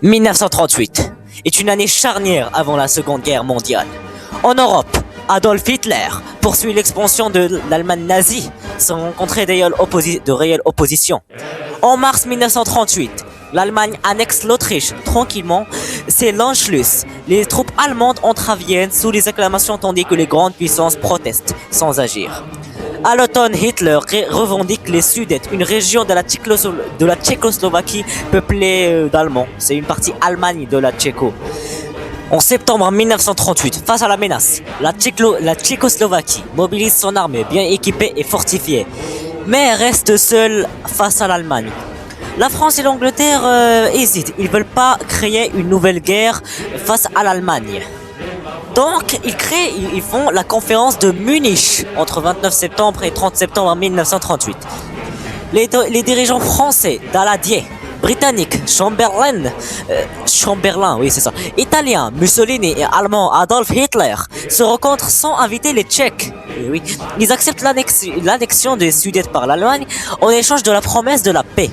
1938 est une année charnière avant la Seconde Guerre mondiale. En Europe, Adolf Hitler poursuit l'expansion de l'Allemagne nazie sans rencontrer de réelle opposition. En mars 1938, l'Allemagne annexe l'Autriche tranquillement, c'est l'Anschluss. Les troupes allemandes entrent à Vienne sous les acclamations tandis que les grandes puissances protestent sans agir. À l'automne, Hitler revendique les Sudètes, une région de la Tchécoslovaquie peuplée d'Allemands. C'est une partie Allemagne de la Tchéco. En septembre 1938, face à la menace, la Tchécoslovaquie mobilise son armée bien équipée et fortifiée, mais reste seule face à l'Allemagne. La France et l'Angleterre hésitent, ils veulent pas créer une nouvelle guerre face à l'Allemagne. Donc, ils font la conférence de Munich entre 29 septembre et 30 septembre 1938. Les dirigeants français, Daladier, britanniques, Chamberlain, oui c'est ça, italien, Mussolini et allemand, Adolf Hitler, se rencontrent sans inviter les Tchèques. Et oui, ils acceptent l'annexion des Sudètes par l'Allemagne en échange de la promesse de la paix.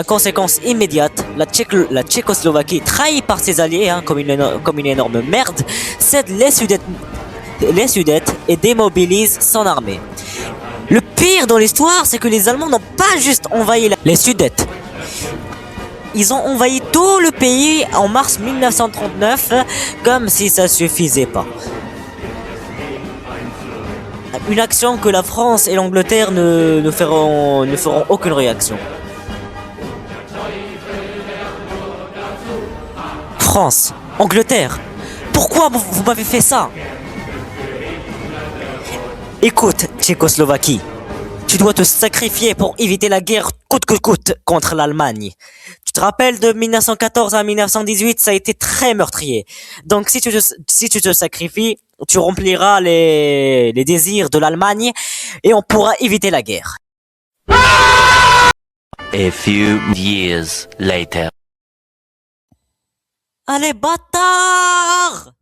Conséquence immédiate, la Tchécoslovaquie, trahie par ses alliés, comme une énorme merde, cède les Sudètes et démobilise son armée. Le pire dans l'histoire, c'est que les Allemands n'ont pas juste envahi les Sudètes. Ils ont envahi tout le pays en mars 1939, comme si ça suffisait pas. Une action que la France et l'Angleterre ne feront aucune réaction. France, Angleterre, pourquoi vous m'avez fait ça? Écoute, Tchécoslovaquie, tu dois te sacrifier pour éviter la guerre coûte que coûte contre l'Allemagne. Tu te rappelles de 1914 à 1918, ça a été très meurtrier. Donc si tu te sacrifies, tu rempliras les désirs de l'Allemagne et on pourra éviter la guerre. A few years later. Allez, bâtard!